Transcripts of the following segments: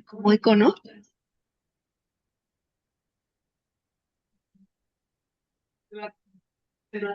como icono. Pero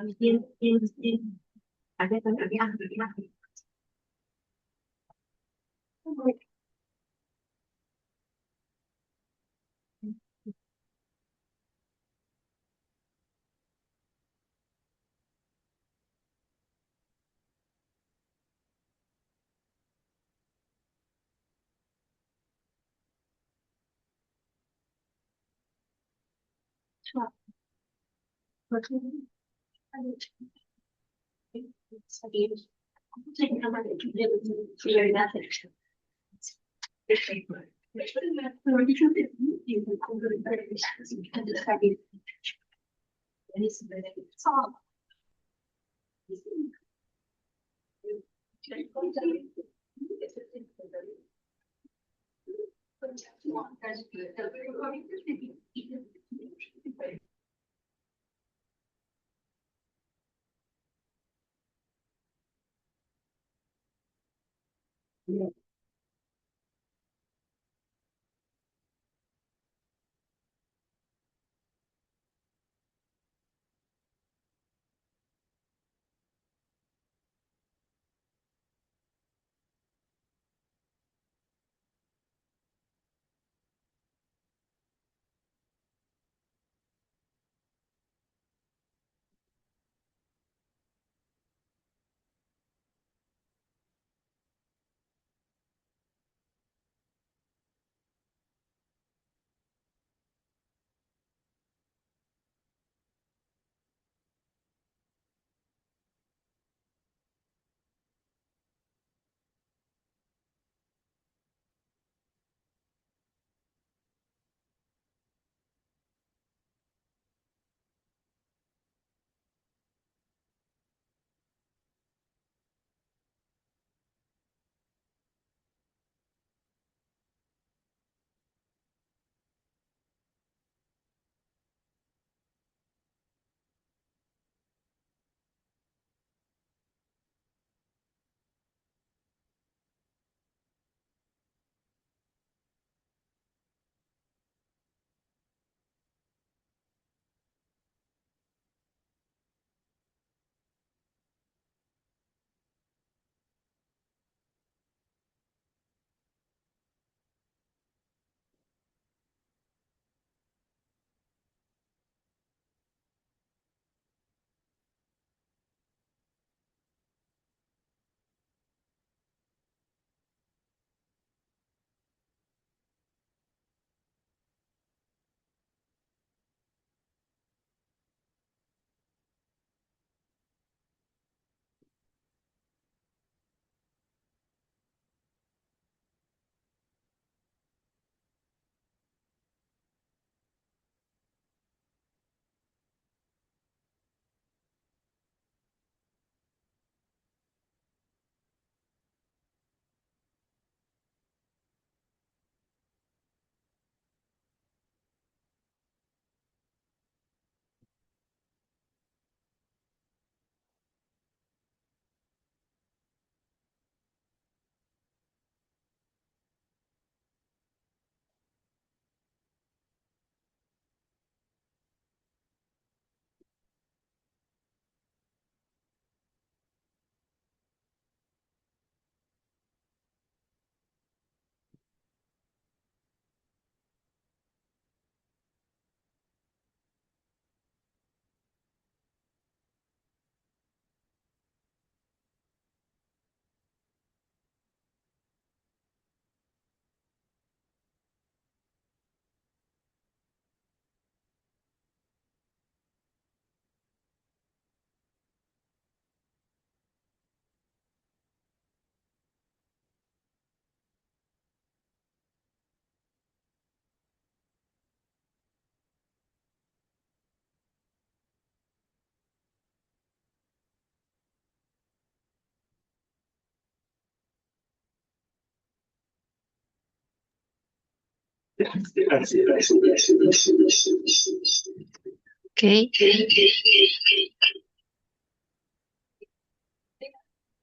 ok,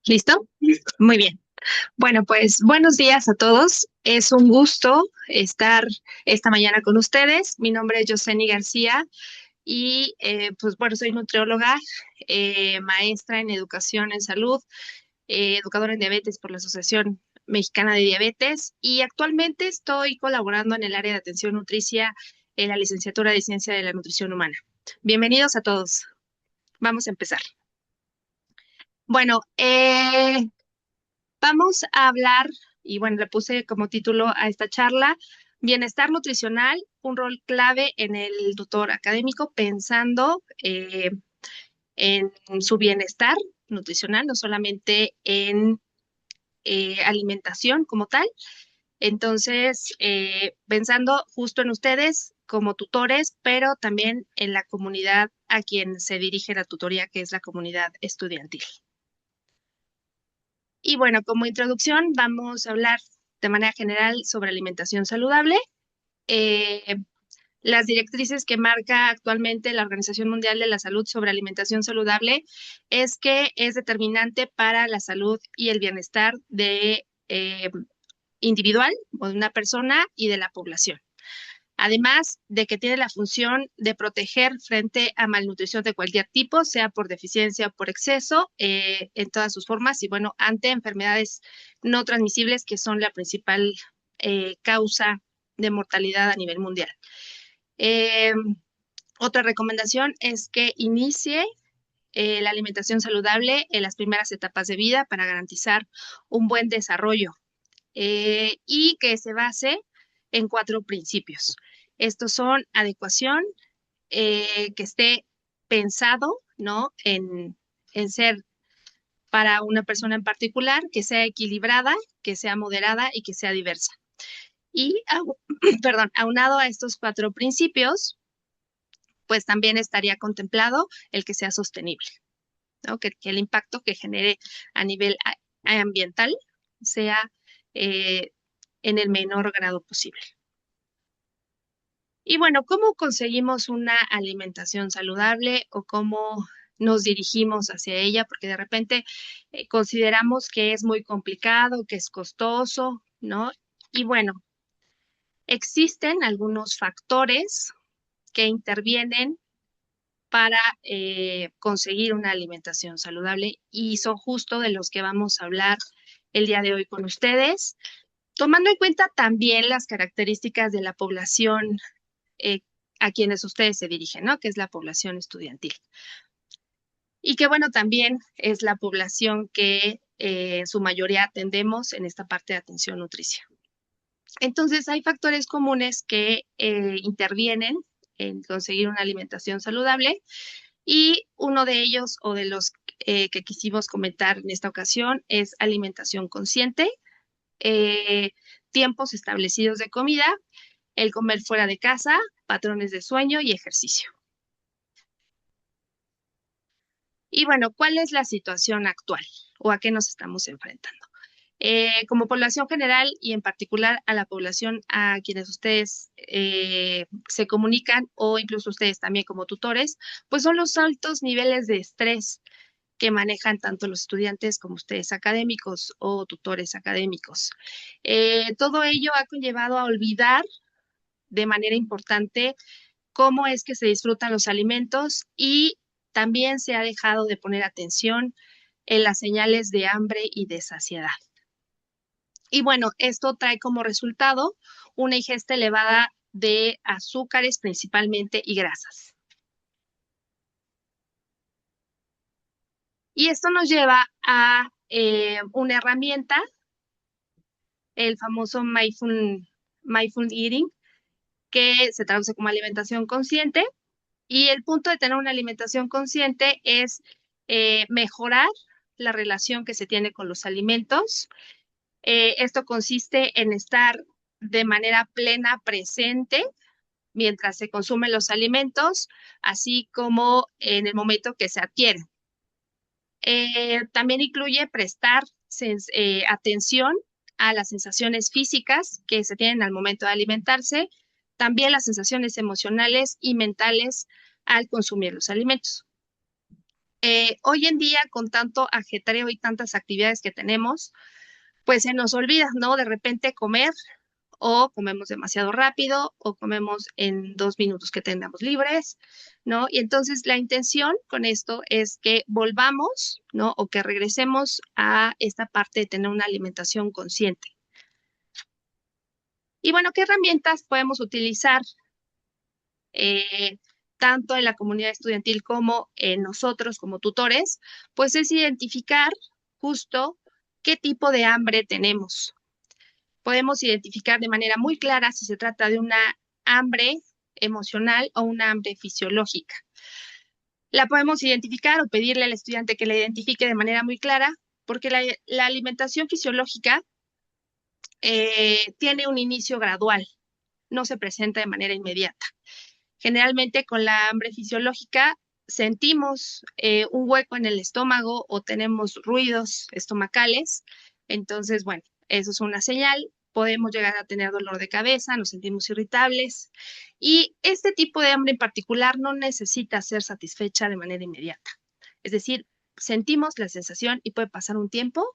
¿listo? Muy bien. Bueno, pues buenos días a todos. Es un gusto estar esta mañana con ustedes. Mi nombre es Yoseni García y pues bueno, soy nutrióloga, maestra en educación en salud, educadora en diabetes por la Asociación Mexicana de Diabetes y actualmente estoy colaborando en el área de atención nutricia en la licenciatura de Ciencia de la Nutrición Humana. Bienvenidos a todos. Vamos a empezar. Bueno, vamos a hablar, y bueno, le puse como título a esta charla, Bienestar nutricional, un rol clave en el tutor académico, pensando en su bienestar nutricional, no solamente en alimentación como tal. Entonces, pensando justo en ustedes como tutores, pero también en la comunidad a quien se dirige la tutoría, que es la comunidad estudiantil. Y bueno, como introducción, vamos a hablar de manera general sobre alimentación saludable. Eh, las directrices que marca actualmente la Organización Mundial de la Salud sobre alimentación saludable es que es determinante para la salud y el bienestar de individual o de una persona y de la población. Además de que tiene la función de proteger frente a malnutrición de cualquier tipo, sea por deficiencia o por exceso, en todas sus formas, y bueno, ante enfermedades no transmisibles que son la principal causa de mortalidad a nivel mundial. Eh, Otra recomendación es que inicie la alimentación saludable en las primeras etapas de vida para garantizar un buen desarrollo y que se base en 4 principios. Estos son adecuación, que esté pensado, ¿no? En ser para una persona en particular, que sea equilibrada, que sea moderada y que sea diversa. Y, perdón, aunado a estos 4 principios, pues también estaría contemplado el que sea sostenible, ¿no? Que el impacto que genere a nivel ambiental sea eh, en el menor grado posible. Y bueno, ¿cómo conseguimos una alimentación saludable o cómo nos dirigimos hacia ella? Porque de repente consideramos que es muy complicado, que es costoso, ¿no? Y bueno, existen algunos factores que intervienen para conseguir una alimentación saludable y son justo de los que vamos a hablar el día de hoy con ustedes, tomando en cuenta también las características de la población eh, a quienes ustedes se dirigen, ¿no? Que es la población estudiantil. Y que bueno, también es la población que en su mayoría atendemos en esta parte de atención nutricia. Entonces, hay factores comunes que intervienen en conseguir una alimentación saludable y uno de ellos o de los que quisimos comentar en esta ocasión es alimentación consciente, eh, tiempos establecidos de comida, el comer fuera de casa, patrones de sueño y ejercicio. Y bueno, ¿cuál es la situación actual o a qué nos estamos enfrentando? Como población general y en particular a la población a quienes ustedes se comunican o incluso ustedes también como tutores, pues son los altos niveles de estrés que manejan tanto los estudiantes como ustedes académicos o tutores académicos. Todo ello ha conllevado a olvidar de manera importante cómo es que se disfrutan los alimentos y también se ha dejado de poner atención en las señales de hambre y de saciedad. Y bueno, esto trae como resultado una ingesta elevada de azúcares principalmente y grasas. Y esto nos lleva a una herramienta, el famoso mindful eating, que se traduce como alimentación consciente. Y el punto de tener una alimentación consciente es mejorar la relación que se tiene con los alimentos. Esto consiste en estar de manera plena presente mientras se consumen los alimentos, así como en el momento que se adquieren. También incluye prestar atención a las sensaciones físicas que se tienen al momento de alimentarse, también las sensaciones emocionales y mentales al consumir los alimentos. Hoy en día, con tanto ajetreo y tantas actividades que tenemos, pues se nos olvida, ¿no? De repente comer o comemos demasiado rápido o comemos en 2 minutos que tengamos libres, ¿no? Y entonces la intención con esto es que volvamos, ¿no? O que regresemos a esta parte de tener una alimentación consciente. Y bueno, ¿qué herramientas podemos utilizar eh, tanto en la comunidad estudiantil como en nosotros como tutores? Pues es identificar justo qué tipo de hambre tenemos. Podemos identificar de manera muy clara si se trata de una hambre emocional o una hambre fisiológica. La podemos identificar o pedirle al estudiante que la identifique de manera muy clara, porque la alimentación fisiológica tiene un inicio gradual, no se presenta de manera inmediata. Generalmente con la hambre fisiológica sentimos un hueco en el estómago o tenemos ruidos estomacales. Entonces, bueno, eso es una señal. Podemos llegar a tener dolor de cabeza, nos sentimos irritables. Y este tipo de hambre en particular no necesita ser satisfecha de manera inmediata. Es decir, sentimos la sensación y puede pasar un tiempo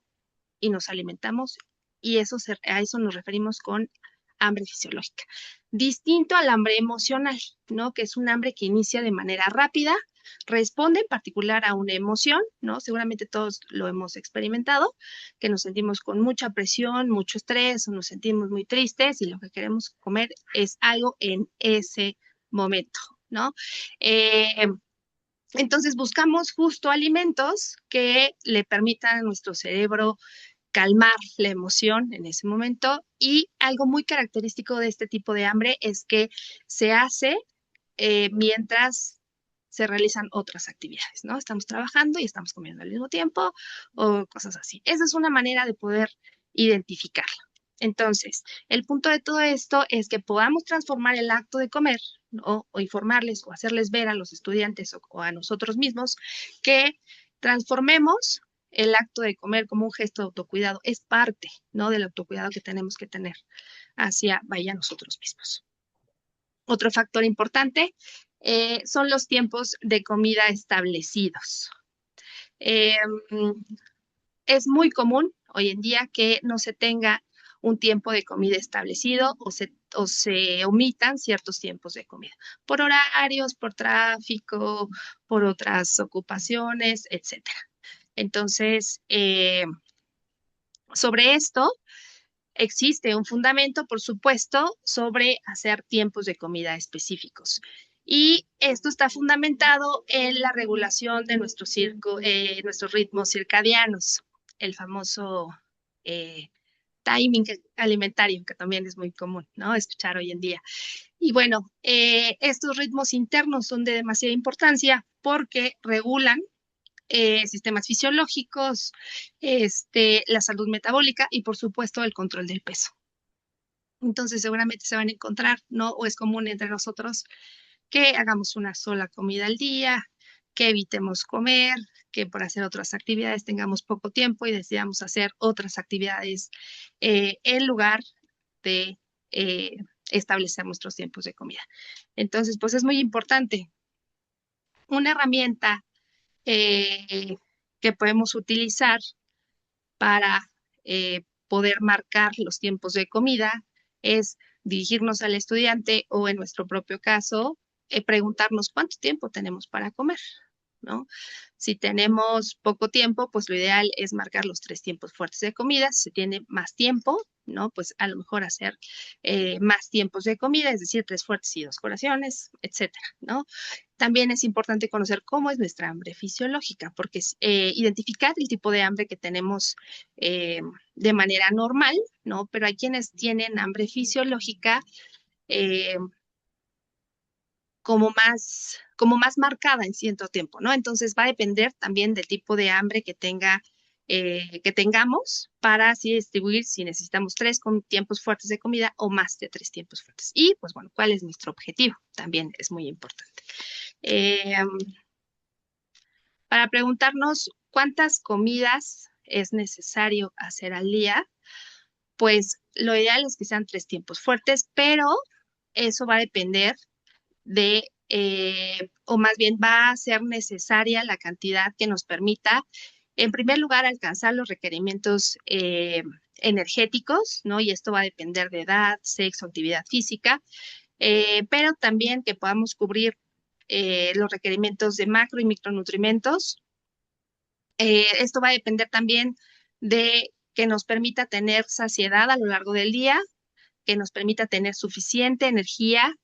y nos alimentamos y a eso nos referimos con hambre fisiológica. Distinto al hambre emocional, ¿no? Que es un hambre que inicia de manera rápida, responde en particular a una emoción, ¿no? Seguramente todos lo hemos experimentado, que nos sentimos con mucha presión, mucho estrés, o nos sentimos muy tristes y lo que queremos comer es algo en ese momento, ¿no? Eh, entonces buscamos justo alimentos que le permitan a nuestro cerebro calmar la emoción en ese momento. Y algo muy característico de este tipo de hambre es que se hace mientras se realizan otras actividades, ¿no? Estamos trabajando y estamos comiendo al mismo tiempo o cosas así. Esa es una manera de poder identificarla. Entonces, el punto de todo esto es que podamos transformar el acto de comer, ¿no? O informarles o hacerles ver a los estudiantes o a nosotros mismos que transformemos el acto de comer como un gesto de autocuidado. Es parte, ¿no? Del autocuidado que tenemos que tener hacia, vaya, nosotros mismos. Otro factor importante son los tiempos de comida establecidos. Eh, es muy común hoy en día que no se tenga un tiempo de comida establecido o se omitan ciertos tiempos de comida, por horarios, por tráfico, por otras ocupaciones, etcétera. Entonces, sobre esto existe un fundamento, por supuesto, sobre hacer tiempos de comida específicos. Y esto está fundamentado en la regulación de nuestros ritmos circadianos, el famoso eh, timing alimentario, que también es muy común, ¿no? Escuchar hoy en día. Y bueno, estos ritmos internos son de demasiada importancia porque regulan sistemas fisiológicos, la salud metabólica y por supuesto el control del peso. Entonces seguramente se van a encontrar, ¿no? O es común entre nosotros que hagamos una sola comida al día, que evitemos comer, que por hacer otras actividades tengamos poco tiempo y decidamos hacer otras actividades en lugar de eh, establecer nuestros tiempos de comida. Entonces, pues es muy importante. Una herramienta eh, que podemos utilizar para poder marcar los tiempos de comida es dirigirnos al estudiante o en nuestro propio caso, preguntarnos cuánto tiempo tenemos para comer, ¿no? Si tenemos poco tiempo, pues lo ideal es marcar los 3 tiempos fuertes de comida. Si se tiene más tiempo, ¿no? Pues a lo mejor hacer más tiempos de comida, es decir, 3 fuertes y 2 colaciones, etcétera, ¿no? También es importante conocer cómo es nuestra hambre fisiológica, porque identificar el tipo de hambre que tenemos de manera normal, ¿no? Pero hay quienes tienen hambre fisiológica eh, como más marcada en cierto tiempo, ¿no? Entonces va a depender también del tipo de hambre que tengamos para así distribuir si necesitamos 3 tiempos fuertes de comida o más de 3 tiempos fuertes. Y pues bueno, ¿cuál es nuestro objetivo? También es muy importante. Eh, para preguntarnos cuántas comidas es necesario hacer al día, pues lo ideal es que sean 3 tiempos fuertes, pero eso va a depender o más bien va a ser necesaria la cantidad que nos permita, en primer lugar, alcanzar los requerimientos energéticos, ¿no? Y esto va a depender de edad, sexo, actividad física, pero también que podamos cubrir los requerimientos de macro y micronutrimentos. Esto va a depender también de que nos permita tener saciedad a lo largo del día, que nos permita tener suficiente energía.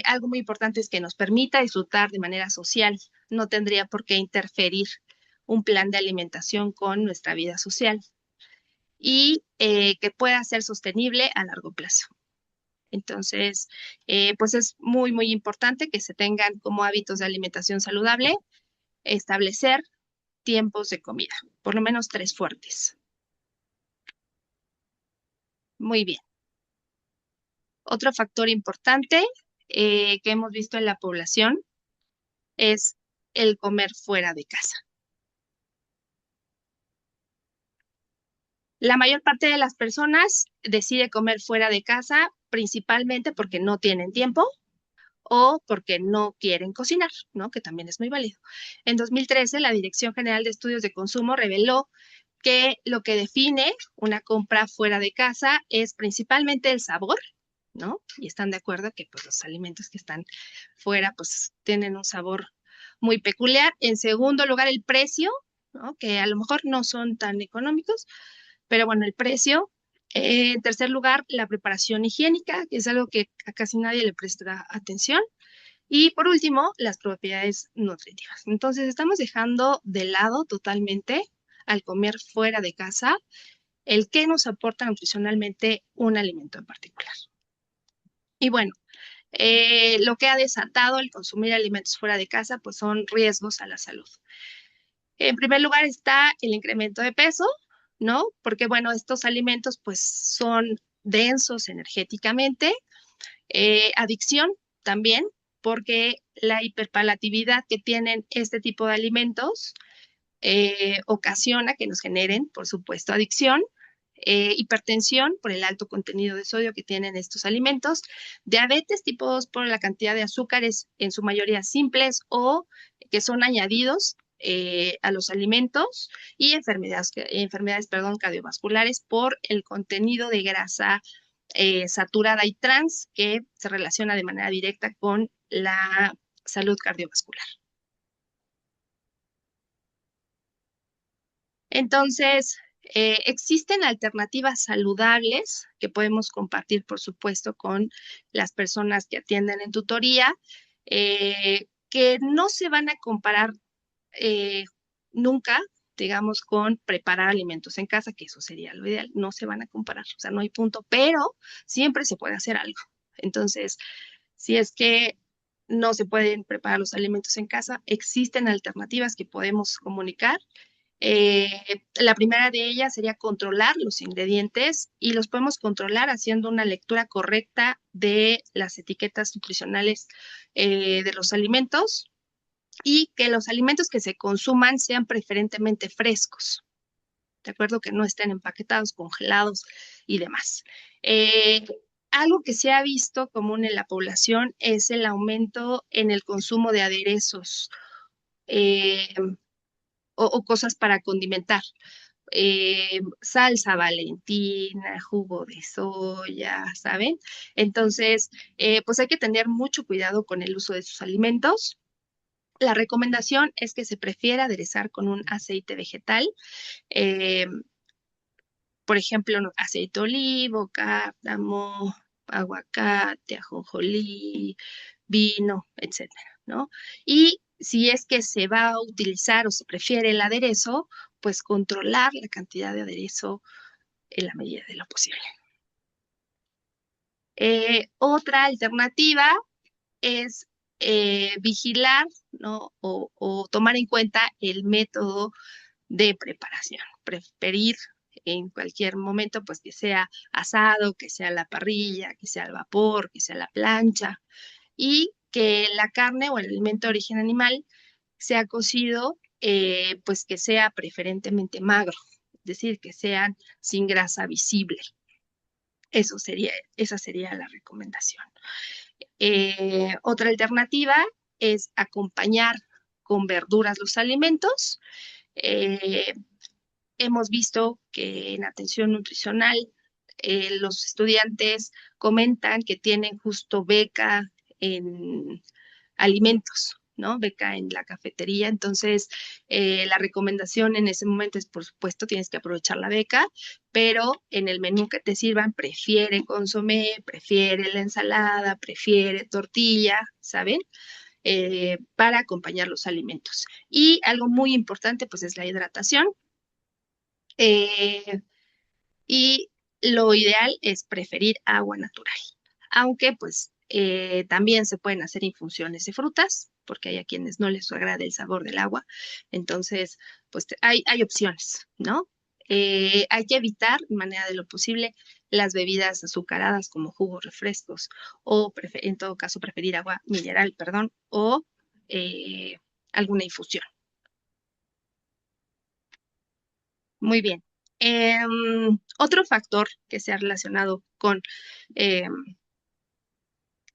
Algo muy importante es que nos permita disfrutar de manera social. No tendría por qué interferir un plan de alimentación con nuestra vida social y que pueda ser sostenible a largo plazo. Entonces, pues es muy, muy importante que se tengan como hábitos de alimentación saludable, establecer tiempos de comida, por lo menos 3 fuertes. Muy bien. Otro factor importante que hemos visto en la población es el comer fuera de casa. La mayor parte de las personas decide comer fuera de casa principalmente porque no tienen tiempo o porque no quieren cocinar, ¿no? Que también es muy válido. En 2013, la Dirección General de Estudios de Consumo reveló que lo que define una compra fuera de casa es principalmente el sabor, ¿no? Y están de acuerdo que pues, los alimentos que están fuera pues tienen un sabor muy peculiar. En segundo lugar, el precio, ¿no? Que a lo mejor no son tan económicos, pero bueno, el precio. En tercer lugar, la preparación higiénica, que es algo que a casi nadie le presta atención. Y por último, las propiedades nutritivas. Entonces, estamos dejando de lado totalmente al comer fuera de casa el que nos aporta nutricionalmente un alimento en particular. Y bueno, lo que ha desatado el consumir alimentos fuera de casa, pues son riesgos a la salud. En primer lugar está el incremento de peso, ¿no? Porque bueno, estos alimentos pues son densos energéticamente. Adicción también, porque la hiperpalatividad que tienen este tipo de alimentos ocasiona que nos generen, por supuesto, adicción, hipertensión por el alto contenido de sodio que tienen estos alimentos, diabetes tipo 2 por la cantidad de azúcares en su mayoría simples o que son añadidos a los alimentos y enfermedades cardiovasculares por el contenido de grasa saturada y trans que se relaciona de manera directa con la salud cardiovascular. Entonces, existen alternativas saludables que podemos compartir, por supuesto, con las personas que atienden en tutoría, que no se van a comparar nunca, digamos, con preparar alimentos en casa, que eso sería lo ideal, no se van a comparar, o sea, no hay punto, pero siempre se puede hacer algo. Entonces, si es que no se pueden preparar los alimentos en casa, existen alternativas que podemos comunicar. La primera de ellas sería controlar los ingredientes y los podemos controlar haciendo una lectura correcta de las etiquetas nutricionales de los alimentos y que los alimentos que se consuman sean preferentemente frescos, de acuerdo, que no estén empaquetados, congelados y demás. Algo que se ha visto común en la población es el aumento en el consumo de aderezos eh, o cosas para condimentar. Salsa Valentina, jugo de soya, ¿saben? Entonces, pues hay que tener mucho cuidado con el uso de sus alimentos. La recomendación es que se prefiera aderezar con un aceite vegetal, eh, por ejemplo, aceite de olivo, cártamo, aguacate, ajonjolí, vino, etcétera, ¿no? Y si es que se va a utilizar o se prefiere el aderezo, pues controlar la cantidad de aderezo en la medida de lo posible. Otra alternativa es vigilar, ¿no? O tomar en cuenta el método de preparación. Preferir en cualquier momento, pues que sea asado, que sea a la parrilla, que sea al vapor, que sea a la plancha y que la carne o el alimento de origen animal sea cocido, pues que sea preferentemente magro, es decir, que sean sin grasa visible. Esa sería la recomendación. Otra alternativa es acompañar con verduras los alimentos. hemos visto que en atención nutricional los estudiantes comentan que tienen justo beca en alimentos, ¿no? Beca en la cafetería. Entonces, la recomendación en ese momento es, por supuesto, tienes que aprovechar la beca, pero en el menú que te sirvan, prefiere consomé, prefiere la ensalada, prefiere tortilla, ¿saben? Para acompañar los alimentos. Y algo muy importante, pues, es la hidratación. Eh, y lo ideal es preferir agua natural, aunque pues también se pueden hacer infusiones de frutas, porque hay a quienes no les agrada el sabor del agua, entonces pues hay opciones, ¿no? Hay que evitar, de manera de lo posible, las bebidas azucaradas como jugos, refrescos, o en todo caso preferir agua mineral, perdón, o eh, alguna infusión. Muy bien. Otro factor que se ha relacionado con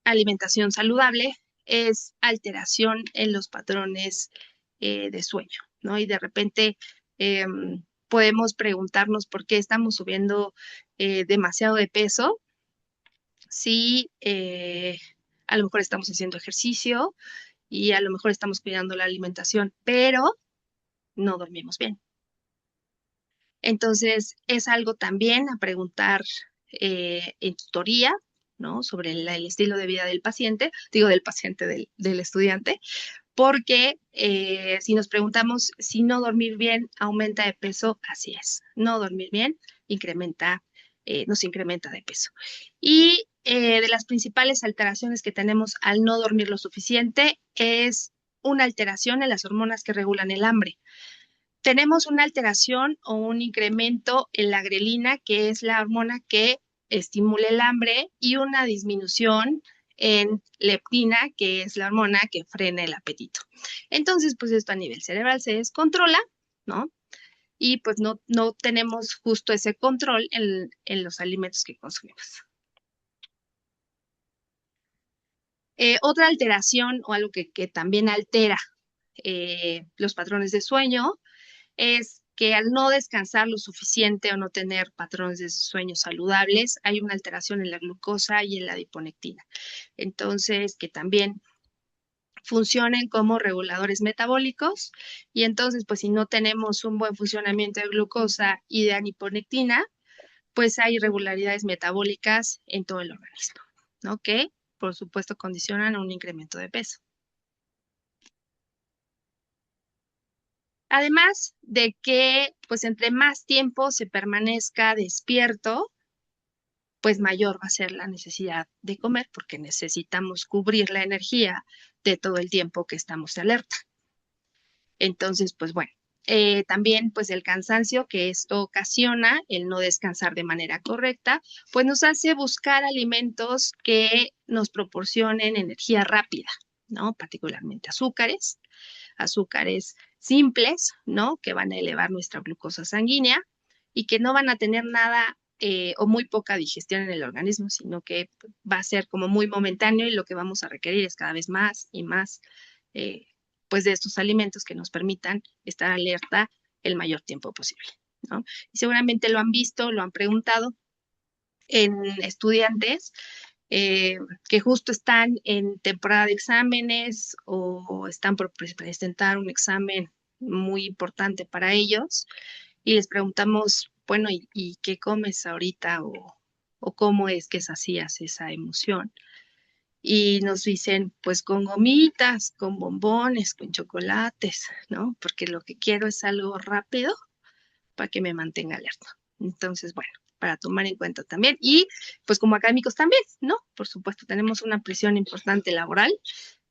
alimentación saludable es alteración en los patrones de sueño, ¿no? Y de repente podemos preguntarnos por qué estamos subiendo demasiado de peso si a lo mejor estamos haciendo ejercicio y a lo mejor estamos cuidando la alimentación, pero no dormimos bien. Entonces, es algo también a preguntar en tutoría, ¿no? Sobre el estilo de vida del paciente, digo del paciente, del estudiante, porque si nos preguntamos si no dormir bien aumenta de peso, así es. No dormir bien incrementa, nos incrementa de peso. Y de las principales alteraciones que tenemos al no dormir lo suficiente es una alteración en las hormonas que regulan el hambre. Tenemos una alteración o un incremento en la grelina, que es la hormona que estimula el hambre, y una disminución en leptina, que es la hormona que frena el apetito. Entonces, pues esto a nivel cerebral se descontrola, ¿no? Y pues no tenemos justo ese control en los alimentos que consumimos. Otra alteración o algo que también altera los patrones de sueño es que al no descansar lo suficiente o no tener patrones de sueño saludables, hay una alteración en la glucosa y en la adiponectina. Entonces, que también funcionen como reguladores metabólicos y entonces, pues si no tenemos un buen funcionamiento de glucosa y de adiponectina, pues hay irregularidades metabólicas en todo el organismo, ¿no? Que, por supuesto, condicionan a un incremento de peso. Además de que, pues entre más tiempo se permanezca despierto, pues mayor va a ser la necesidad de comer porque necesitamos cubrir la energía de todo el tiempo que estamos de alerta. Entonces, pues bueno, también pues el cansancio que esto ocasiona, el no descansar de manera correcta, pues nos hace buscar alimentos que nos proporcionen energía rápida, ¿no? Particularmente azúcares simples, ¿no? Que van a elevar nuestra glucosa sanguínea y que no van a tener nada o muy poca digestión en el organismo, sino que va a ser como muy momentáneo y lo que vamos a requerir es cada vez más y más, pues de estos alimentos que nos permitan estar alerta el mayor tiempo posible, ¿no? Y seguramente lo han visto, lo han preguntado en estudiantes que justo están en temporada de exámenes o están por presentar un examen muy importante para ellos y les preguntamos, bueno, ¿y qué comes ahorita o cómo es que sacías esa emoción? Y nos dicen, pues con gomitas, con bombones, con chocolates, ¿no? Porque lo que quiero es algo rápido para que me mantenga alerta. Entonces, bueno, para tomar en cuenta también. Y pues como académicos también, ¿no? Por supuesto, tenemos una presión importante laboral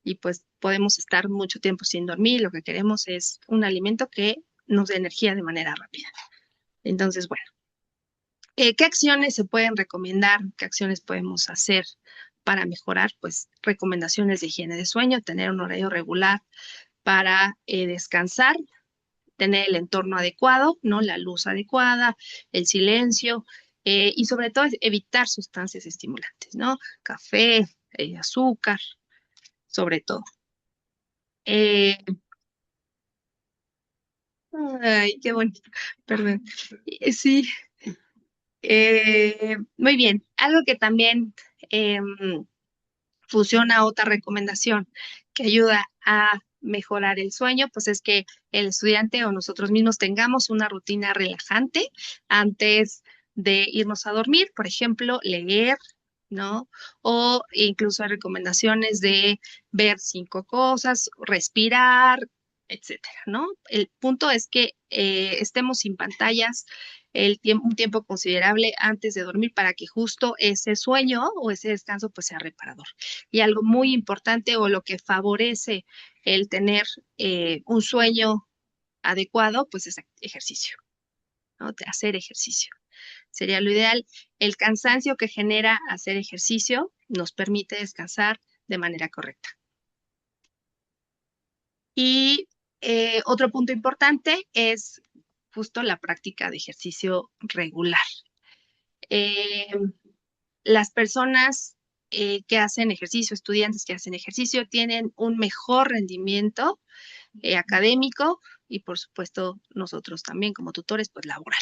y pues podemos estar mucho tiempo sin dormir. Lo que queremos es un alimento que nos dé energía de manera rápida. Entonces, bueno, ¿qué acciones se pueden recomendar? ¿Qué acciones podemos hacer para mejorar? Pues recomendaciones de higiene de sueño, tener un horario regular para descansar, tener el entorno adecuado, ¿no? La luz adecuada, el silencio y sobre todo evitar sustancias estimulantes, ¿no? Café, azúcar, sobre todo. Eh, Ay, qué bonito. Perdón. Sí, muy bien. Algo que también funciona, otra recomendación que ayuda a mejorar el sueño, pues es que el estudiante o nosotros mismos tengamos una rutina relajante antes de irnos a dormir, por ejemplo, leer, ¿no? O incluso hay recomendaciones de ver 5 cosas, respirar, etcétera, ¿no? El punto es que estemos sin pantallas un tiempo considerable antes de dormir para que justo ese sueño o ese descanso pues sea reparador. Y algo muy importante o lo que favorece el tener un sueño adecuado, pues es ejercicio, ¿no? De hacer ejercicio. Sería lo ideal. El cansancio que genera hacer ejercicio nos permite descansar de manera correcta. Y otro punto importante es justo la práctica de ejercicio regular. Eh, las personas que hacen ejercicio, estudiantes que hacen ejercicio, tienen un mejor rendimiento académico y por supuesto nosotros también como tutores, pues laboral.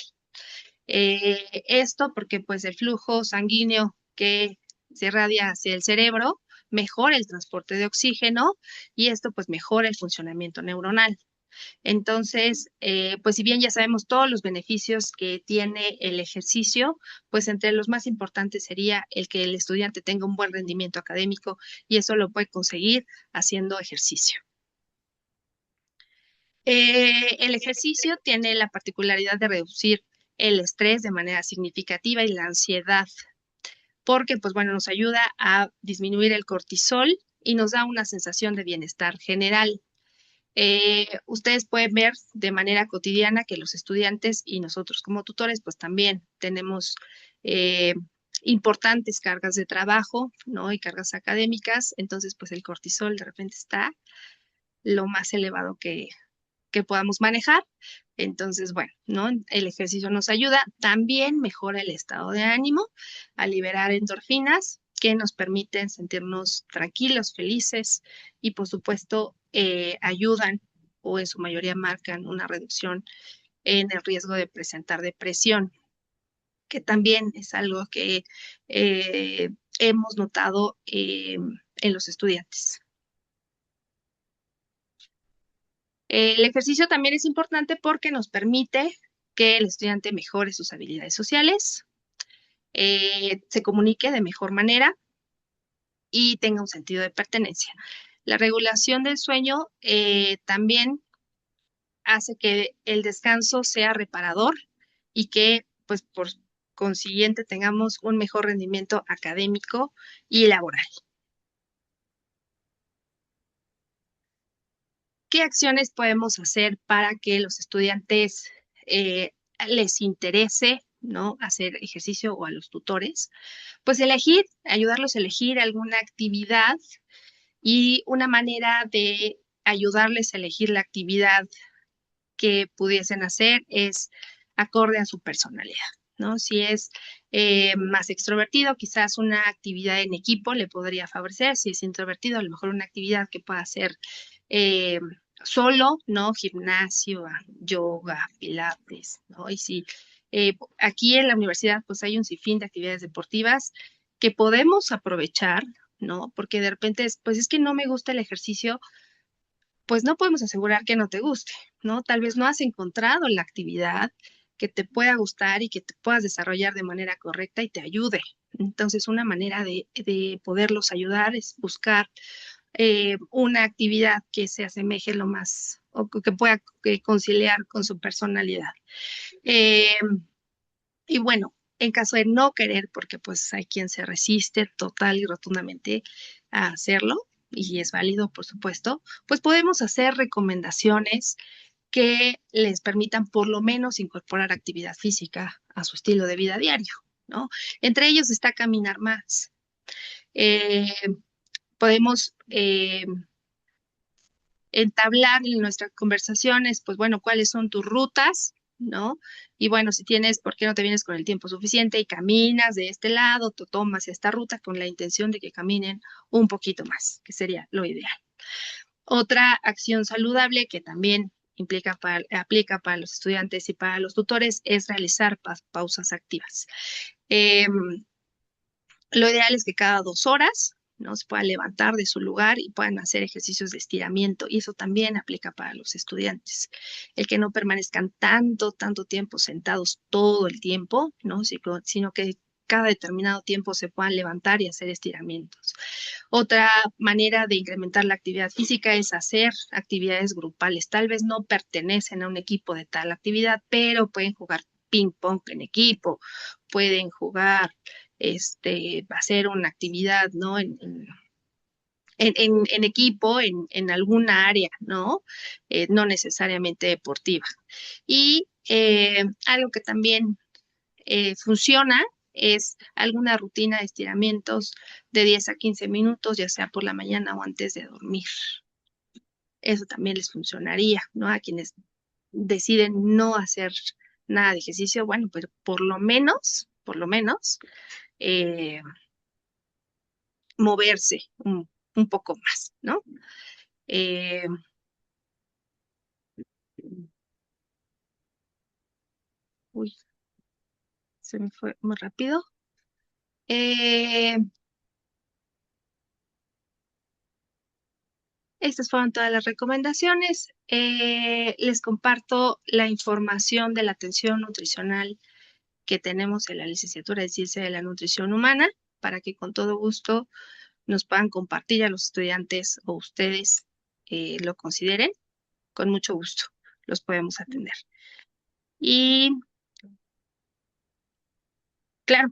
Esto porque pues el flujo sanguíneo que se irradia hacia el cerebro mejora el transporte de oxígeno y esto pues mejora el funcionamiento neuronal. Entonces, pues si bien ya sabemos todos los beneficios que tiene el ejercicio, pues entre los más importantes sería el que el estudiante tenga un buen rendimiento académico y eso lo puede conseguir haciendo ejercicio. El ejercicio tiene la particularidad de reducir el estrés de manera significativa y la ansiedad, porque pues bueno, nos ayuda a disminuir el cortisol y nos da una sensación de bienestar general. Ustedes pueden ver de manera cotidiana que los estudiantes y nosotros como tutores pues también tenemos eh, importantes cargas de trabajo, ¿no? Y cargas académicas, entonces pues el cortisol de repente está lo más elevado que podamos manejar. Entonces, bueno, ¿no? El ejercicio nos ayuda, también mejora el estado de ánimo, a liberar endorfinas que nos permiten sentirnos tranquilos, felices y por supuesto ayudan o en su mayoría marcan una reducción en el riesgo de presentar depresión, que también es algo que eh, hemos notado en los estudiantes. El ejercicio también es importante porque nos permite que el estudiante mejore sus habilidades sociales, se comunique de mejor manera y tenga un sentido de pertenencia. La regulación del sueño también hace que el descanso sea reparador y que, pues, por consiguiente, tengamos un mejor rendimiento académico y laboral. ¿Qué acciones podemos hacer para que los estudiantes eh, les interese, ¿no? Hacer ejercicio o a los tutores? Pues elegir, ayudarlos a elegir alguna actividad y una manera de ayudarles a elegir la actividad que pudiesen hacer es acorde a su personalidad, ¿no? Si es más extrovertido, quizás una actividad en equipo le podría favorecer. Si es introvertido, a lo mejor una actividad que pueda hacer eh, solo, ¿no? Gimnasio, yoga, pilates, ¿no? Y si aquí en la universidad pues hay un sinfín de actividades deportivas que podemos aprovechar, ¿no? Porque de repente pues es que no me gusta el ejercicio, pues no podemos asegurar que no te guste, ¿no? Tal vez no has encontrado la actividad que te pueda gustar y que te puedas desarrollar de manera correcta y te ayude. Entonces, una manera de poderlos ayudar es buscar una actividad que se asemeje lo más o que pueda conciliar con su personalidad. Eh, y bueno, en caso de no querer, porque pues hay quien se resiste total y rotundamente a hacerlo, y es válido, por supuesto, pues podemos hacer recomendaciones que les permitan por lo menos incorporar actividad física a su estilo de vida diario, ¿no? Entre ellos está caminar más. Eh, podemos entablar en nuestras conversaciones, pues bueno, cuáles son tus rutas, ¿no? Y bueno, si tienes, ¿por qué no te vienes con el tiempo suficiente y caminas de este lado, tú tomas esta ruta con la intención de que caminen un poquito más, que sería lo ideal. Otra acción saludable que también aplica para los estudiantes y para los tutores es realizar pausas activas. Lo ideal es que cada 2 horas, ¿no?, se puedan levantar de su lugar y puedan hacer ejercicios de estiramiento, y eso también aplica para los estudiantes. El que no permanezcan tanto tiempo sentados todo el tiempo, ¿no?, sino que cada determinado tiempo se puedan levantar y hacer estiramientos. Otra manera de incrementar la actividad física es hacer actividades grupales. Tal vez no pertenecen a un equipo de tal actividad, pero pueden jugar ping pong en equipo, pueden jugar, hacer una actividad, ¿no?, en equipo, en alguna área, ¿no? No necesariamente deportiva. Y algo que también funciona es alguna rutina de estiramientos de 10 a 15 minutos, ya sea por la mañana o antes de dormir. Eso también les funcionaría, ¿no? A quienes deciden no hacer nada de ejercicio, bueno, pero por lo menos, eh, moverse un poco más, ¿no? Eh, uy, se me fue muy rápido. Eh, Estas fueron todas las recomendaciones. Les comparto la información de la atención nutricional que tenemos en la licenciatura de Ciencia de la Nutrición Humana, para que con todo gusto nos puedan compartir a los estudiantes o ustedes lo consideren. Con mucho gusto los podemos atender. Y claro,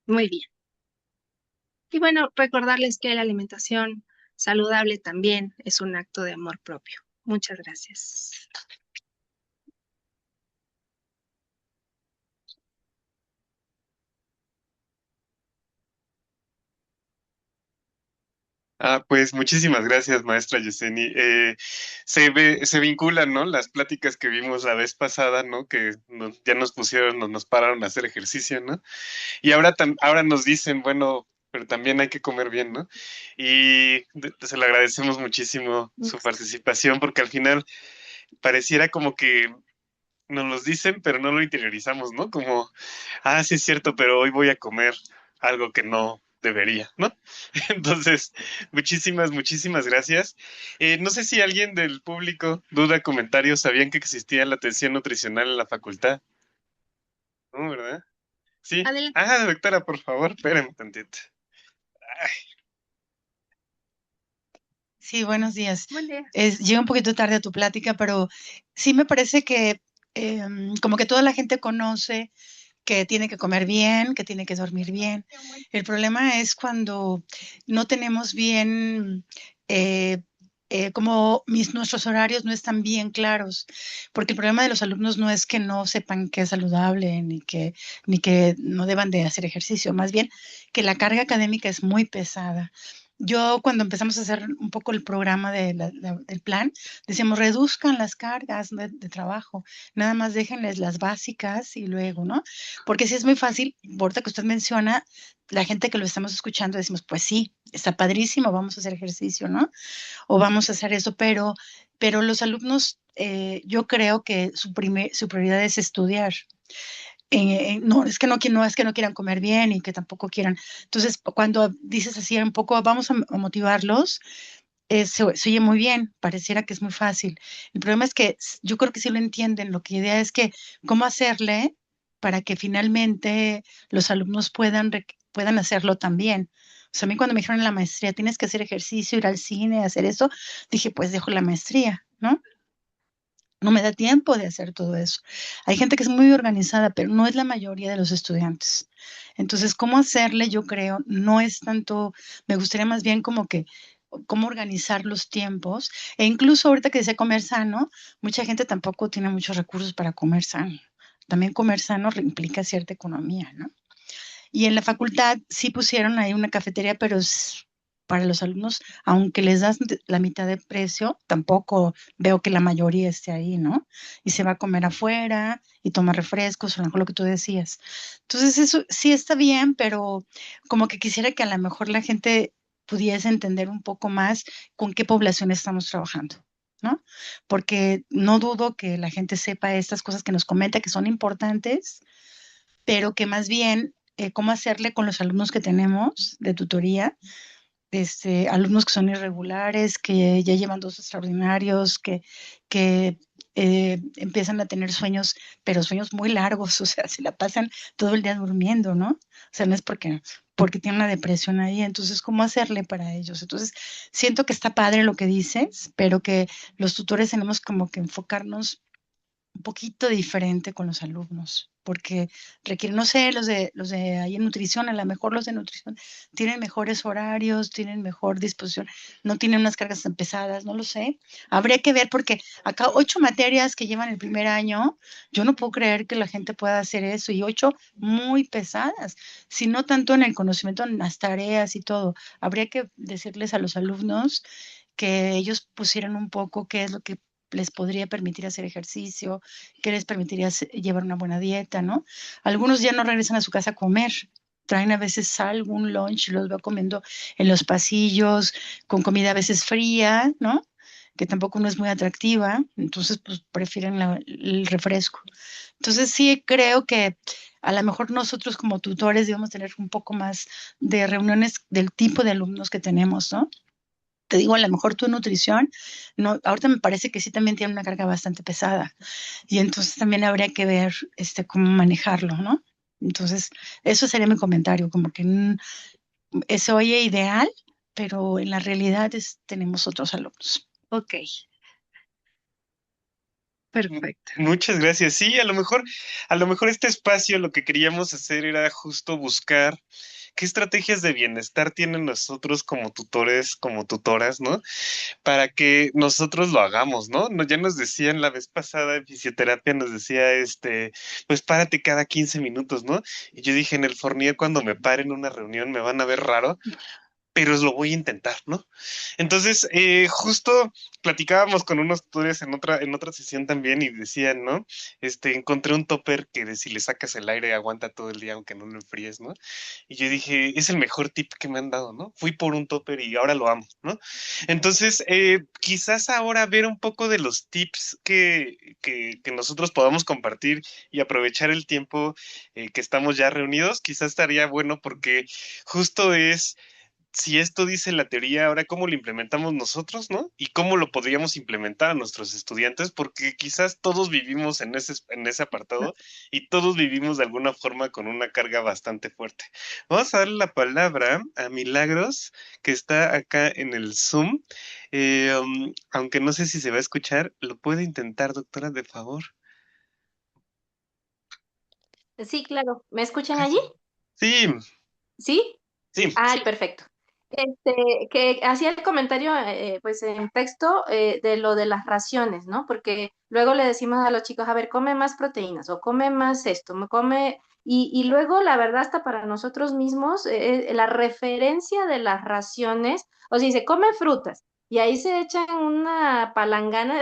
muy bien. Y bueno, recordarles que la alimentación saludable también es un acto de amor propio. Muchas gracias. Pues muchísimas gracias, maestra Yeseni. Se vinculan, ¿no? Las pláticas que vimos la vez pasada, ¿no? Que ya nos pusieron, nos pararon a hacer ejercicio, ¿no? Y ahora nos dicen, bueno, pero también hay que comer bien, ¿no? Y se le agradecemos muchísimo su participación, porque al final pareciera como que nos los dicen, pero no lo interiorizamos, ¿no? Como, sí es cierto, pero hoy voy a comer algo que no debería, ¿no? Entonces, muchísimas gracias. No sé si alguien del público, duda, comentarios, sabían que existía la atención nutricional en la facultad, ¿no? ¿Verdad? Sí. Adelante. Doctora, por favor, espérenme tantito. Sí, buenos días. Buen día. Llego un poquito tarde a tu plática, pero sí me parece que como que toda la gente conoce que tiene que comer bien, que tiene que dormir bien. El problema es cuando no tenemos bien, como nuestros horarios no están bien claros, porque el problema de los alumnos no es que no sepan qué es saludable, ni que no deban de hacer ejercicio, más bien que la carga académica es muy pesada. Yo, cuando empezamos a hacer un poco el programa del plan, decíamos, reduzcan las cargas de trabajo, nada más déjenles las básicas y luego, ¿no? Porque sí es muy fácil, ahorita que usted menciona, la gente que lo estamos escuchando, decimos, pues sí, está padrísimo, vamos a hacer ejercicio, ¿no? O vamos a hacer eso, pero los alumnos, yo creo que su prioridad es estudiar. No, es que no es que no quieran comer bien y que tampoco quieran. Entonces, cuando dices así un poco, vamos a motivarlos, se oye muy bien, pareciera que es muy fácil. El problema es que yo creo que sí lo entienden. Lo que idea es que cómo hacerle para que finalmente los alumnos puedan hacerlo también. O sea, a mí cuando me dijeron en la maestría, tienes que hacer ejercicio, ir al cine, hacer eso, dije, pues dejo la maestría, ¿no? No me da tiempo de hacer todo eso. Hay gente que es muy organizada, pero no es la mayoría de los estudiantes. Entonces, ¿cómo hacerle? Yo creo, no es tanto, me gustaría más bien como que cómo organizar los tiempos. E incluso ahorita que dice comer sano, mucha gente tampoco tiene muchos recursos para comer sano. También comer sano implica cierta economía, ¿no? Y en la facultad sí pusieron ahí una cafetería, pero para los alumnos, aunque les das la mitad de precio, tampoco veo que la mayoría esté ahí, ¿no? Y se va a comer afuera y toma refrescos, o a lo mejor lo que tú decías. Entonces, eso sí está bien, pero como que quisiera que a lo mejor la gente pudiese entender un poco más con qué población estamos trabajando, ¿no? Porque no dudo que la gente sepa estas cosas que nos comenta, que son importantes, pero que más bien cómo hacerle con los alumnos que tenemos de tutoría, alumnos que son irregulares, que ya llevan dos extraordinarios, que empiezan a tener sueños, pero sueños muy largos, o sea, se la pasan todo el día durmiendo, ¿no? O sea, no es porque tienen una depresión ahí, entonces, ¿cómo hacerle para ellos? Entonces, siento que está padre lo que dices, pero que los tutores tenemos como que enfocarnos un poquito diferente con los alumnos, porque requieren, no sé, los de ahí en nutrición, a lo mejor los de nutrición tienen mejores horarios, tienen mejor disposición, no tienen unas cargas tan pesadas, no lo sé. Habría que ver, porque acá 8 materias que llevan el primer año, yo no puedo creer que la gente pueda hacer eso, y 8 muy pesadas, sino tanto en el conocimiento, en las tareas y todo. Habría que decirles a los alumnos que ellos pusieran un poco qué es lo que les podría permitir hacer ejercicio, qué les permitiría llevar una buena dieta, ¿no? Algunos ya no regresan a su casa a comer, traen a veces algún lunch, los veo comiendo en los pasillos, con comida a veces fría, ¿no? Que tampoco no es muy atractiva, entonces pues prefieren el refresco. Entonces sí creo que a lo mejor nosotros como tutores debemos tener un poco más de reuniones del tipo de alumnos que tenemos, ¿no? Te digo, a lo mejor tu nutrición, no, ahorita me parece que sí también tiene una carga bastante pesada y entonces también habría que ver cómo manejarlo, ¿no? Entonces, eso sería mi comentario, como que se oye ideal, pero en la realidad tenemos otros alumnos. Ok, perfecto. Muchas gracias. Sí, a lo mejor este espacio lo que queríamos hacer era justo buscar qué estrategias de bienestar tienen nosotros como tutores, como tutoras, ¿no? Para que nosotros lo hagamos, ¿no? Ya nos decían la vez pasada en fisioterapia, nos decía, pues párate cada 15 minutos, ¿no? Y yo dije, en el Fournier, cuando me pare en una reunión, me van a ver raro, pero lo voy a intentar, ¿no? Entonces, justo platicábamos con unos tutores en otra sesión también y decían, ¿no? Encontré un topper que si le sacas el aire aguanta todo el día aunque no lo enfríes, ¿no? Y yo dije, es el mejor tip que me han dado, ¿no? Fui por un topper y ahora lo amo, ¿no? Entonces, quizás ahora ver un poco de los tips que nosotros podamos compartir y aprovechar el tiempo que estamos ya reunidos, quizás estaría bueno porque justo es si esto dice la teoría, ahora cómo lo implementamos nosotros, ¿no? Y cómo lo podríamos implementar a nuestros estudiantes, porque quizás todos vivimos en ese apartado y todos vivimos de alguna forma con una carga bastante fuerte. Vamos a darle la palabra a Milagros, que está acá en el Zoom. Aunque no sé si se va a escuchar, lo puede intentar, doctora, de favor. Sí, claro. ¿Me escuchan allí? Sí, ¿Sí? sí. Ay, perfecto. Que hacía el comentario, pues en texto, de lo de las raciones, ¿no? Porque luego le decimos a los chicos, a ver, come más proteínas o come más esto, y luego la verdad hasta para nosotros mismos, la referencia de las raciones, o sea, se come frutas. Y ahí se echan una palangana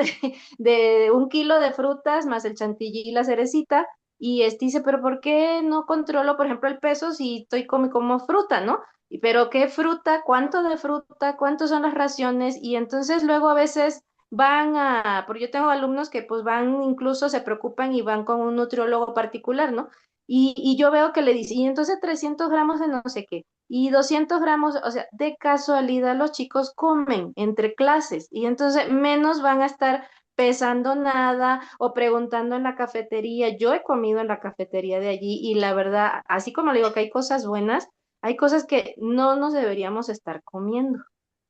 de 1 kilo de frutas más el chantilly y la cerecita, y dice, pero ¿por qué no controlo, por ejemplo, el peso si estoy como fruta, ¿no? Pero qué fruta, cuánto de fruta, cuántos son las raciones, y entonces luego a veces porque yo tengo alumnos que pues van, incluso se preocupan y van con un nutriólogo particular, ¿no? Y yo veo que le dice, y entonces 300 gramos de no sé qué, y 200 gramos, o sea, de casualidad los chicos comen entre clases, y entonces menos van a estar pesando nada o preguntando en la cafetería. Yo he comido en la cafetería de allí y la verdad, así como le digo que hay cosas buenas, hay cosas que no nos deberíamos estar comiendo.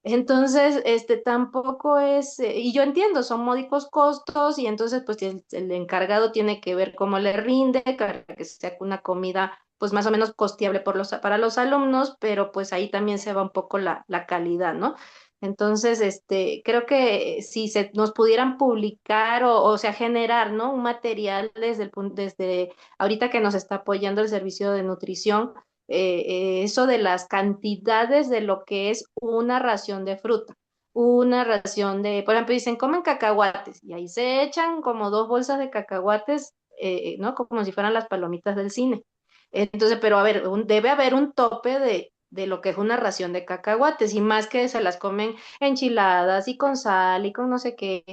Entonces, tampoco es, y yo entiendo, son módicos costos y entonces pues el encargado tiene que ver cómo le rinde, para que sea una comida pues más o menos costeable para los alumnos, pero pues ahí también se va un poco la calidad, ¿no? Entonces, creo que si nos pudieran publicar o sea, generar, ¿no? Un material desde ahorita que nos está apoyando el servicio de nutrición, eso de las cantidades de lo que es una ración de fruta, una ración de, por ejemplo, dicen, comen cacahuates, y ahí se echan como 2 bolsas de cacahuates, ¿no? Como si fueran las palomitas del cine. Entonces, pero a ver, debe haber un tope de lo que es una ración de cacahuates, y más que se las comen enchiladas y con sal y con no sé qué.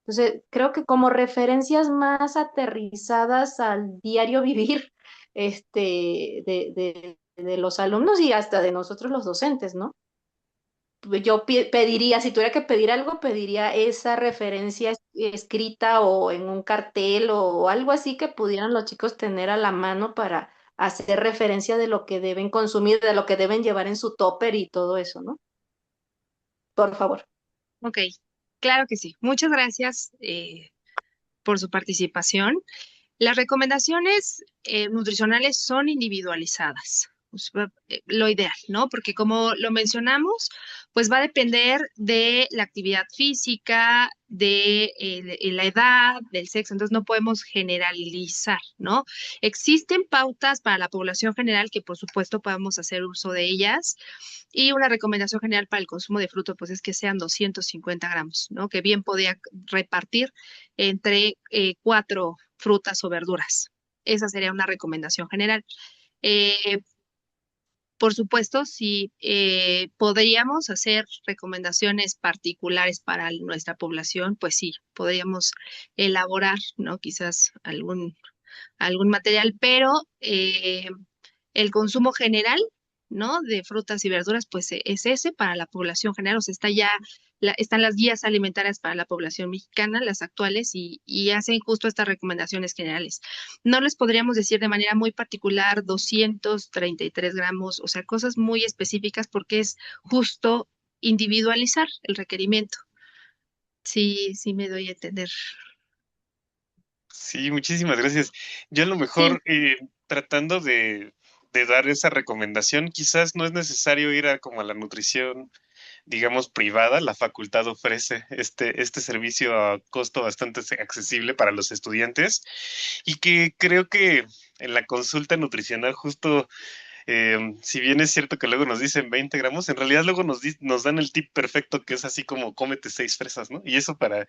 Entonces, creo que como referencias más aterrizadas al diario vivir, de los alumnos y hasta de nosotros los docentes, ¿no? Yo pediría, si tuviera que pedir algo, pediría esa referencia escrita o en un cartel o algo así que pudieran los chicos tener a la mano para hacer referencia de lo que deben consumir, de lo que deben llevar en su topper y todo eso, ¿no? Por favor. Ok, claro que sí. Muchas gracias por su participación. Las recomendaciones nutricionales son individualizadas, o sea, lo ideal, ¿no? Porque como lo mencionamos, pues va a depender de la actividad física, de la edad, del sexo, entonces no podemos generalizar, ¿no? Existen pautas para la población general que por supuesto podemos hacer uso de ellas, y una recomendación general para el consumo de fruto, pues es que sean 250 gramos, ¿no? Que bien podía repartir entre 4 frutas o verduras. Esa sería una recomendación general. Eh, por supuesto, si podríamos hacer recomendaciones particulares para nuestra población, pues sí, podríamos elaborar, ¿no? Quizás algún material, pero el consumo general, ¿no? De frutas y verduras, pues es ese para la población general. O sea, están las guías alimentarias para la población mexicana, las actuales, y hacen justo estas recomendaciones generales. No les podríamos decir de manera muy particular 233 gramos, o sea, cosas muy específicas porque es justo individualizar el requerimiento. Sí, sí me doy a entender. Sí, muchísimas gracias. Yo a lo Sí, mejor tratando de dar esa recomendación, quizás no es necesario ir a como a la nutrición, digamos, privada. La facultad ofrece este servicio a costo bastante accesible para los estudiantes y que creo que en la consulta nutricional justo si bien es cierto que luego nos dicen 20 gramos, en realidad luego nos dan el tip perfecto que es así como cómete 6 fresas, ¿no? Y eso para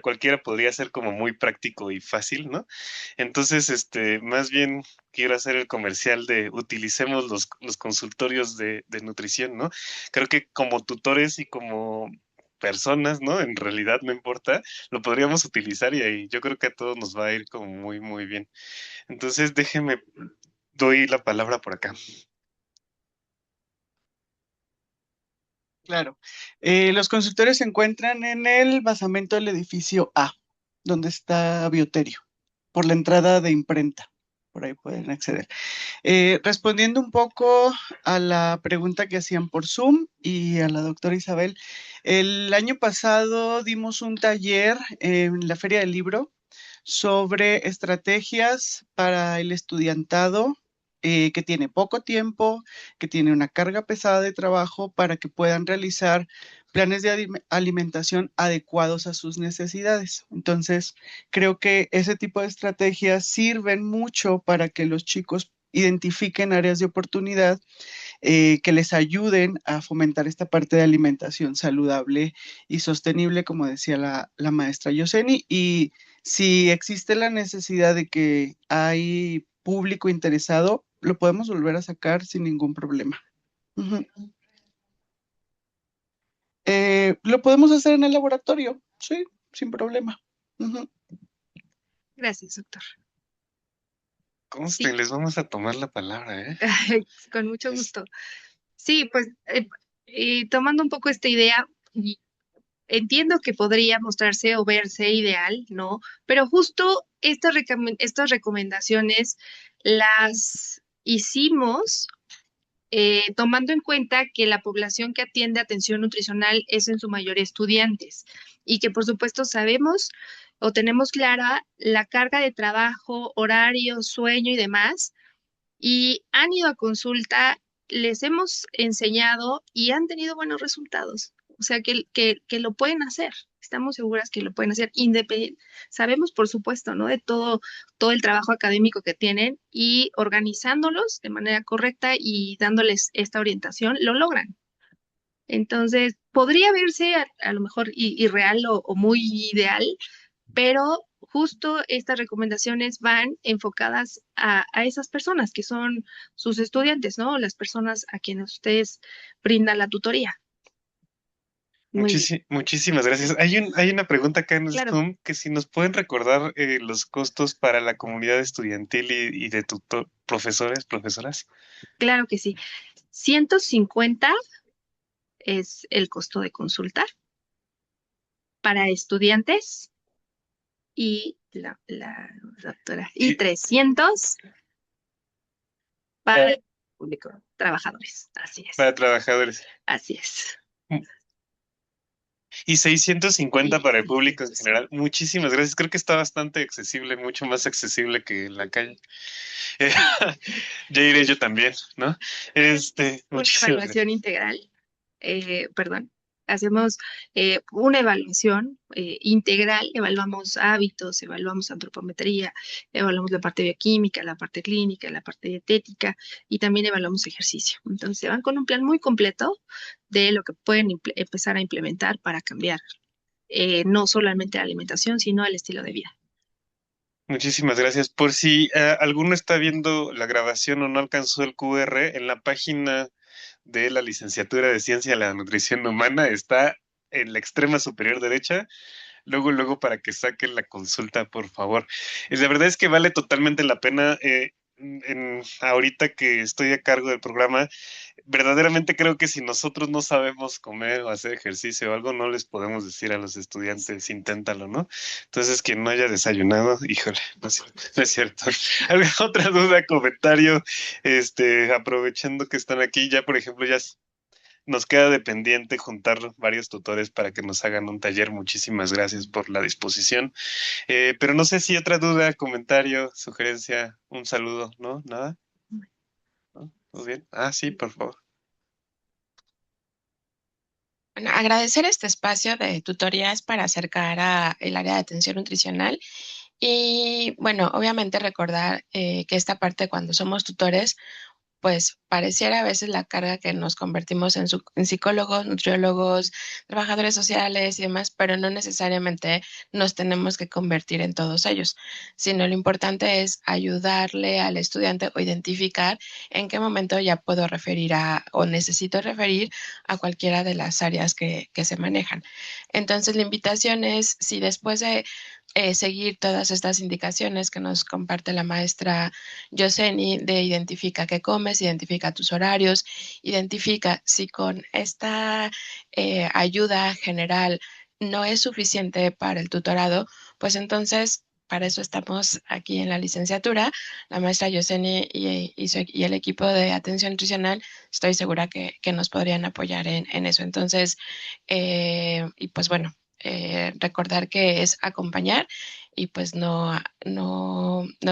cualquiera podría ser como muy práctico y fácil, ¿no? Entonces, más bien quiero hacer el comercial de utilicemos los consultorios de nutrición, ¿no? Creo que como tutores y como personas, ¿no? En realidad no importa, lo podríamos utilizar y ahí yo creo que a todos nos va a ir como muy, muy bien. Entonces, déjeme, doy la palabra por acá. Claro. Los consultorios se encuentran en el basamento del edificio A, donde está Bioterio, por la entrada de imprenta. Por ahí pueden acceder. Respondiendo un poco a la pregunta que hacían por Zoom y a la doctora Isabel, el año pasado dimos un taller en la Feria del Libro sobre estrategias para el estudiantado que tiene poco tiempo, que tiene una carga pesada de trabajo para que puedan realizar planes de alimentación adecuados a sus necesidades. Entonces, creo que ese tipo de estrategias sirven mucho para que los chicos identifiquen áreas de oportunidad que les ayuden a fomentar esta parte de alimentación saludable y sostenible, como decía la maestra Yoseni. Y si existe la necesidad de que hay público interesado, lo podemos volver a sacar sin ningún problema. Ujú. Lo podemos hacer en el laboratorio, sí, sin problema. Ujú. gracias, doctor. Conste, Sí, les vamos a tomar la palabra, ¿eh? con mucho Es- gusto. Sí, pues tomando un poco esta idea, y entiendo que podría mostrarse o verse ideal, ¿no? Pero justo estas recomendaciones las hicimos tomando en cuenta que la población que atiende atención nutricional es en su mayoría estudiantes y que por supuesto sabemos o tenemos clara la carga de trabajo, horario, sueño y demás, y han ido a consulta, les hemos enseñado y han tenido buenos resultados. o sea, que lo pueden hacer. Estamos seguras que lo pueden hacer sabemos, por supuesto, ¿no? De todo el trabajo académico que tienen y organizándolos de manera correcta y dándoles esta orientación, lo logran. Entonces, podría verse a lo mejor irreal o muy ideal, pero justo estas recomendaciones van enfocadas a esas personas que son sus estudiantes, ¿no? Las personas a quienes ustedes brindan la tutoría. Muy bien, Muchísimas gracias. Hay una pregunta acá en el claro, Zoom que si nos pueden recordar los costos para la comunidad estudiantil y de tutor, profesores, profesoras. claro que sí. 150 es el costo de consulta para estudiantes y la doctora, y Y, 300 para el público, trabajadores. para trabajadores. Así es. Y 650 para el público en 600. general. Muchísimas gracias. Creo que está bastante accesible, mucho más accesible que en la calle. Eh, ya iré yo también, ¿no? Una Muchísimas gracias. evaluación integral, perdón, hacemos una evaluación integral, evaluamos hábitos, evaluamos antropometría, evaluamos la parte bioquímica, la parte clínica, la parte dietética y también evaluamos ejercicio. Entonces se van con un plan muy completo de lo que pueden empezar a implementar para cambiar no solamente la alimentación, sino el estilo de vida. Muchísimas gracias. Por si alguno está viendo la grabación o no alcanzó el QR, en la página de la licenciatura de Ciencia de la Nutrición Humana está en la extrema superior derecha. Luego para que saquen la consulta, por favor. Y la verdad es que vale totalmente la pena. Ahorita que estoy a cargo del programa, verdaderamente creo que si nosotros no sabemos comer o hacer ejercicio o algo, no les podemos decir a los estudiantes, inténtalo, ¿no? Entonces, quien no haya desayunado, híjole, no es cierto. ¿Alguna otra duda, comentario? Aprovechando que están aquí, ya por ejemplo, ya nos queda de pendiente juntar varios tutores para que nos hagan un taller. Muchísimas gracias por la disposición. Pero no sé si otra duda, comentario, sugerencia, un saludo, ¿no? ¿Nada? ¿No? ¿Todo bien? Ah, sí, por favor. Bueno, agradecer este espacio de tutorías para acercar a el área de atención nutricional y bueno, obviamente recordar que esta parte cuando somos tutores pues pareciera a veces la carga que nos convertimos en psicólogos, nutriólogos, trabajadores sociales y demás, pero no necesariamente nos tenemos que convertir en todos ellos, sino lo importante es ayudarle al estudiante o identificar en qué momento ya puedo referir a o necesito referir a cualquiera de las áreas que se manejan. Entonces, la invitación es, si después de seguir todas estas indicaciones que nos comparte la maestra Yoseni, de identifica qué comes, identifica tus horarios, identifica si con esta ayuda general no es suficiente para el tutorado, pues entonces para eso estamos aquí en la licenciatura. La maestra Yoseni y el equipo de atención nutricional, estoy segura que nos podrían apoyar en eso. Entonces, y pues bueno, recordar que es acompañar y pues no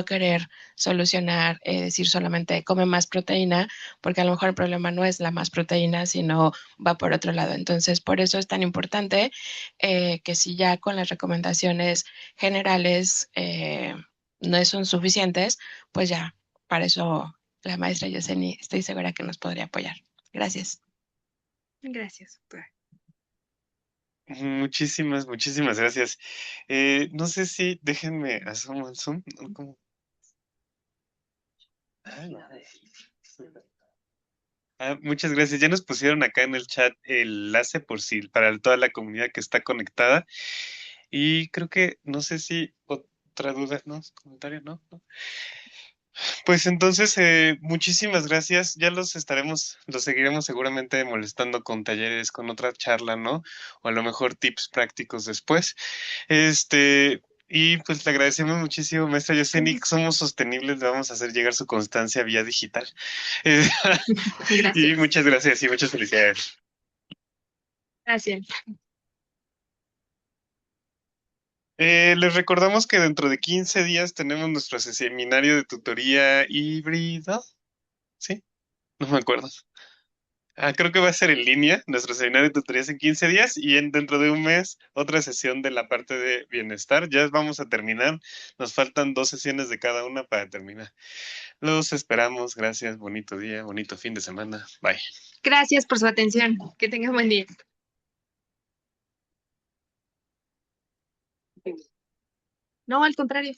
querer solucionar, decir solamente come más proteína, porque a lo mejor el problema no es la más proteína, sino va por otro lado. Entonces, por eso es tan importante que si ya con las recomendaciones generales no son suficientes, pues ya, para eso la maestra Yoseni estoy segura que nos podría apoyar. Gracias. Gracias, doctora. Muchísimas gracias. No sé si déjenme asomo al Zoom. ¿No? Muchas gracias. Ya nos pusieron acá en el chat el enlace por si para toda la comunidad que está conectada. Y creo que no sé si otra duda, ¿no? Comentario, ¿no? ¿No? Pues entonces, muchísimas gracias. Ya los seguiremos seguramente molestando con talleres, con otra charla, ¿no? O a lo mejor tips prácticos después. Y pues le agradecemos muchísimo, maestra Yoseni. Somos sostenibles, le vamos a hacer llegar su constancia vía digital. Eh, y Gracias. muchas gracias y muchas felicidades. Gracias. Les recordamos que dentro de 15 días tenemos nuestro seminario de tutoría híbrido. ¿Sí? No me acuerdo. Creo que va a ser en línea, nuestro seminario de tutorías en 15 días y dentro de un mes otra sesión de la parte de bienestar. Ya vamos a terminar, nos faltan 2 sesiones de cada una para terminar. Los esperamos, gracias, bonito día, bonito fin de semana, bye. Gracias por su atención. Que tengan buen día. No, al contrario.